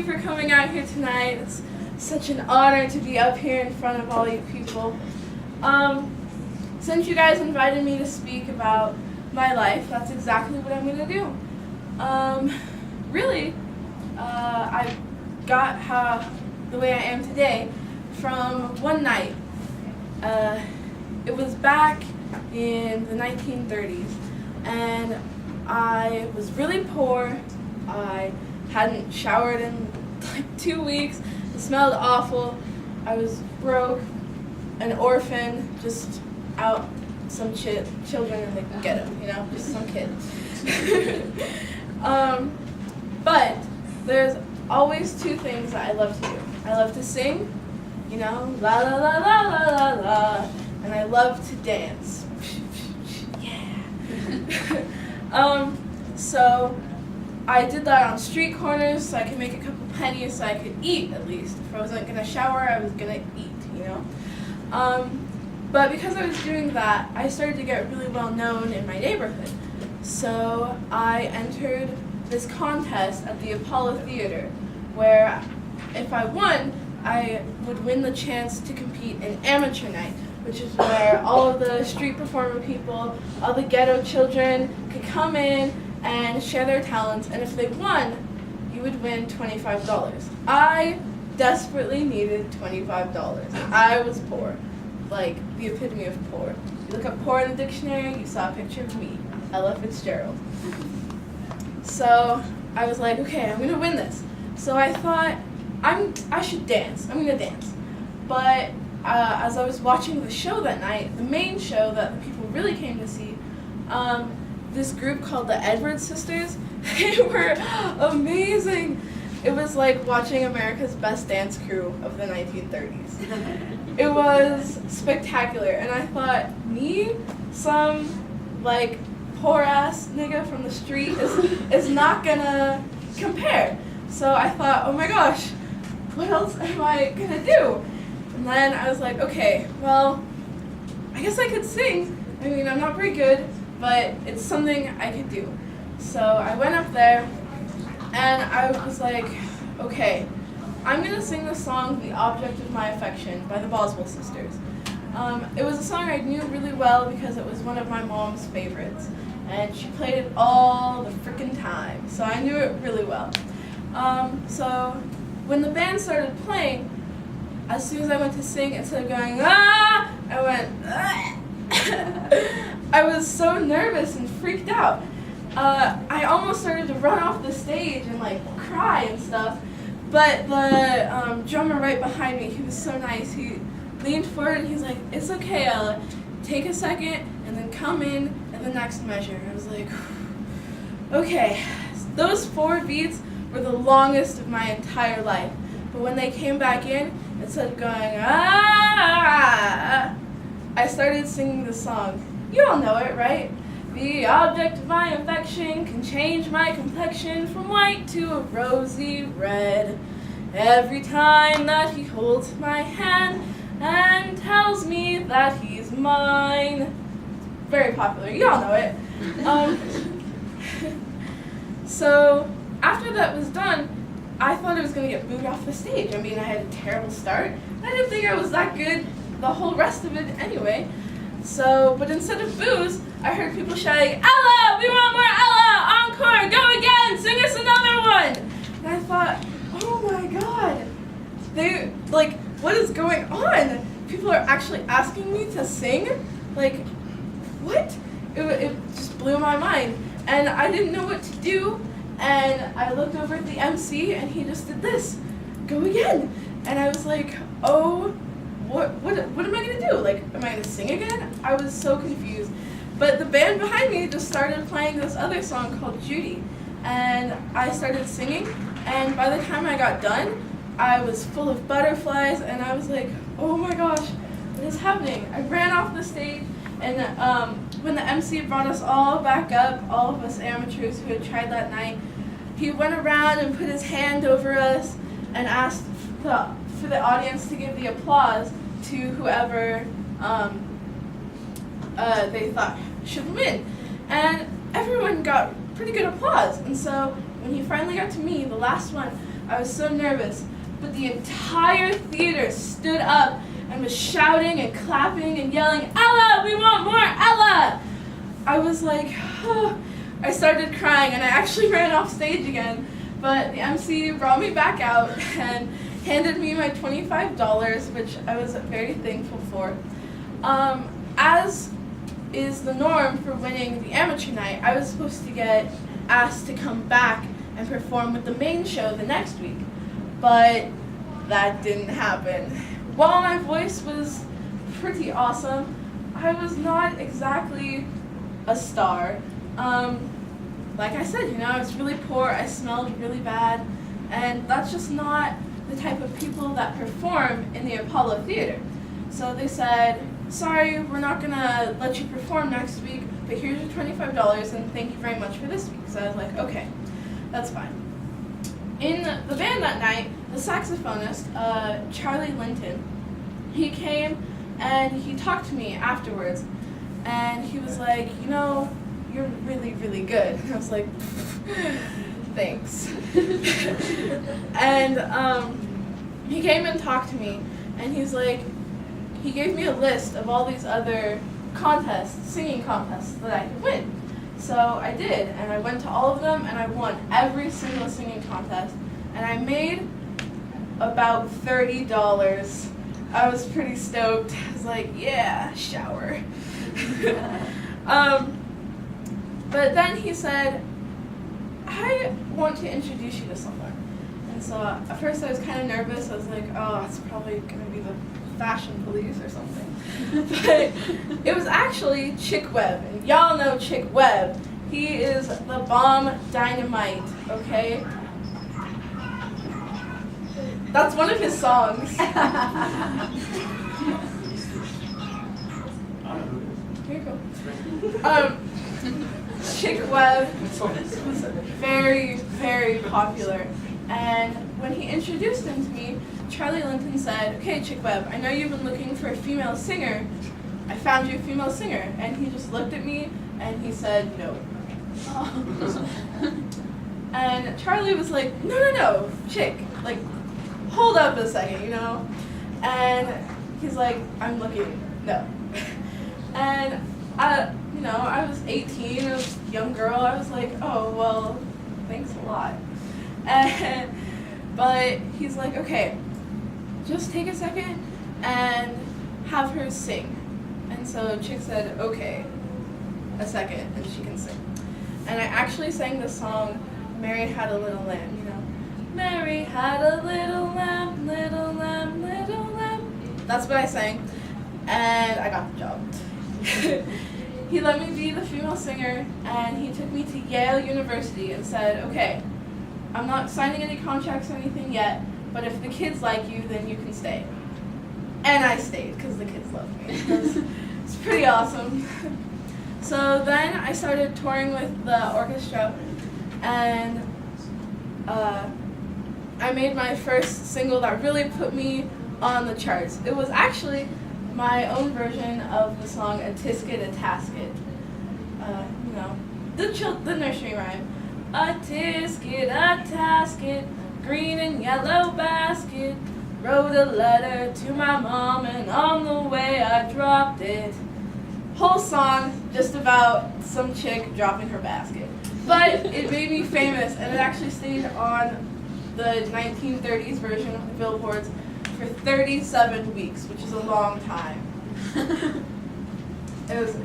you for coming out here tonight. It's such an honor to be up here in front of all you people. Since you guys invited me to speak about my life, that's exactly what I'm going to do. Really, I got the way I am today from one night. It was back in the 1930s, and I was really poor. I hadn't showered in like 2 weeks. It smelled awful. I was broke, an orphan, just out some children in the ghetto, just some kid. But there's always two things that I love to do. I love to sing, la la la la la la la, and I love to dance. Yeah. So I did that on street corners so I could make a couple pennies so I could eat at least. If I wasn't gonna shower, I was gonna eat, But because I was doing that, I started to get really well known in my neighborhood. So I entered this contest at the Apollo Theater, where if I won, I would win the chance to compete in amateur night, which is where all of the street performer people, all the ghetto children could come in and share their talents, and if they won, you would win $25. I desperately needed $25. I was poor, like the epitome of poor. You look up poor in the dictionary, you saw a picture of me, Ella Fitzgerald. So I was like, okay, I'm gonna win this. So I thought, I should dance. I'm gonna dance. But as I was watching the show that night, the main show that the people really came to see, this group called the Edwards Sisters, they were amazing. It was like watching America's Best Dance Crew of the 1930s. It was spectacular, and I thought, me, some like poor ass nigga from the street is not gonna compare. So I thought, oh my gosh, what else am I gonna do? And then I was like, okay, well, I guess I could sing. I mean, I'm not very good, but it's something I could do. So I went up there, and I was like, okay, I'm gonna sing the song "The Object of My Affection" by the Boswell Sisters. It was a song I knew really well because it was one of my mom's favorites, and she played it all the frickin' time, so I knew it really well. So when the band started playing, as soon as I went to sing, instead of going, ah, I went, ah. I was so nervous and freaked out. I almost started to run off the stage and like cry and stuff, but the drummer right behind me, he was so nice. He leaned forward and he's like, it's okay, Ella, take a second and then come in the next measure. I was like, okay. Those 4 beats were the longest of my entire life, but when they came back in, instead of going, ah, I started singing the song. You all know it, right? The object of my affection can change my complexion from white to a rosy red. Every time that he holds my hand and tells me that he's mine. Very popular, you all know it. So after that was done, I thought I was going to get booed off the stage. I mean, I had a terrible start. I didn't think I was that good the whole rest of it anyway. So, but instead of boos, I heard people shouting, Ella, we want more Ella, encore, go again, sing us another one. And I thought, oh my God, what is going on? People are actually asking me to sing? Like, what? It just blew my mind. And I didn't know what to do. And I looked over at the MC and he just did this, go again. And I was like, oh, what am I gonna do? Like, am I gonna sing again? I was so confused. But the band behind me just started playing this other song called Judy. And I started singing, and by the time I got done, I was full of butterflies, and I was like, oh my gosh, what is happening? I ran off the stage, and when the MC brought us all back up, all of us amateurs who had tried that night, he went around and put his hand over us and asked for the audience to give the applause to whoever they thought should win. And everyone got pretty good applause. And so when he finally got to me, the last one, I was so nervous, but the entire theater stood up and was shouting and clapping and yelling, "Ella, we want more, Ella!" I was like, oh. I started crying, and I actually ran off stage again, but the MC brought me back out and handed me my $25, which I was very thankful for. As is the norm for winning the amateur night, I was supposed to get asked to come back and perform with the main show the next week, but that didn't happen. While my voice was pretty awesome, I was not exactly a star. Like I said, I was really poor, I smelled really bad, and that's just not the type of people that perform in the Apollo Theater. So they said, sorry, we're not gonna let you perform next week, but here's your $25 and thank you very much for this week. So I was like, okay, that's fine. In the band that night, the saxophonist, Charlie Linton, he came and he talked to me afterwards, and he was like, you're really, really good. And I was like, thanks. And he came and talked to me, and he's like, he gave me a list of all these other contests, singing contests that I could win. So I did, and I went to all of them, and I won every single singing contest, and I made about $30. I was pretty stoked. I was like, yeah, shower. But then he said, I want to introduce you to someone. And so at first I was kind of nervous. I was like, oh, it's probably going to be the fashion police or something. But it was actually Chick Webb. And y'all know Chick Webb. He is the bomb dynamite, okay? That's one of his songs. Here you go. Chick Webb was very, very popular, and when he introduced him to me, Charlie Linton said, okay, Chick Webb, I know you've been looking for a female singer. I found you a female singer. And he just looked at me and he said, no. And Charlie was like, no, Chick, like, hold up a second, And he's like, I'm looking, no. And I was 18, I was a young girl. I was like, oh, well, thanks a lot. But he's like, okay, just take a second and have her sing. And so Chick said, okay, a second, and she can sing. And I actually sang the song, Mary Had a Little Lamb, Mary had a little lamb, little lamb, little lamb. That's what I sang, and I got the job. He let me be the female singer, and he took me to Yale University and said, okay, I'm not signing any contracts or anything yet, but if the kids like you, then you can stay. And I stayed, because the kids loved me. It's pretty awesome. So then I started touring with the orchestra, and I made my first single that really put me on the charts. It was actually my own version of the song A Tisket, a Tasket. The nursery rhyme. A tisket, a tasket, green and yellow basket. Wrote a letter to my mom and on the way I dropped it. Whole song just about some chick dropping her basket. But it made me famous, and it actually stayed on the 1930s version of the billboards for 37 weeks, which is a long time. It was a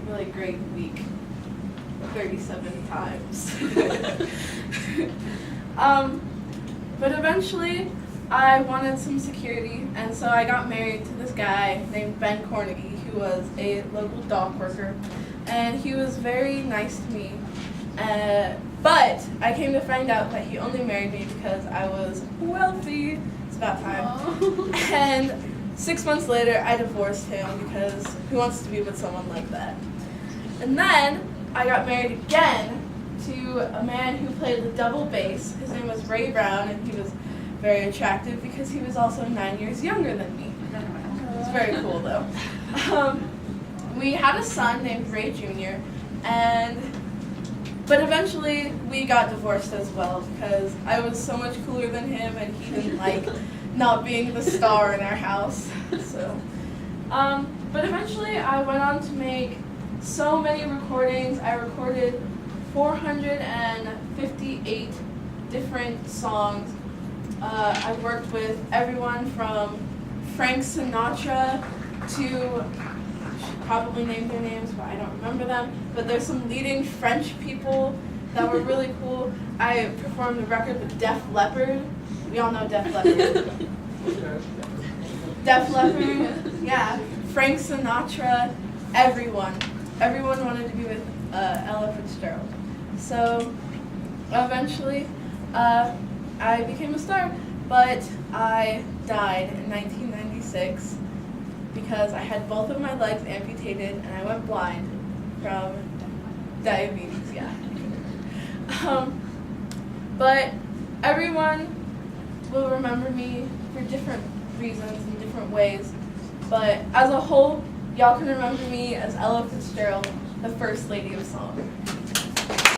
really great week. 37 times. But eventually I wanted some security, and so I got married to this guy named Ben Cornegie, who was a local dock worker, and he was very nice to me. But I came to find out that he only married me because I was wealthy. It's about time. Oh. And 6 months later, I divorced him because who wants to be with someone like that? And then I got married again to a man who played the double bass. His name was Ray Brown, and he was very attractive because he was also 9 years younger than me. It was very cool, though. We had a son named Ray Jr., and But eventually we got divorced as well because I was so much cooler than him and he didn't like not being the star in our house. So, but eventually I went on to make so many recordings. I recorded 458 different songs. I worked with everyone from Frank Sinatra to, I should probably name their names, but I don't remember them. But there's some leading French people that were really cool. I performed the record with Def Leppard. We all know Def Leppard. Def Leppard, yeah. Frank Sinatra, everyone. Everyone wanted to be with Ella Fitzgerald. So eventually I became a star, but I died in 1996 because I had both of my legs amputated and I went blind from diabetes, yeah. But everyone will remember me for different reasons in different ways, but as a whole, y'all can remember me as Ella Fitzgerald, the First Lady of Song.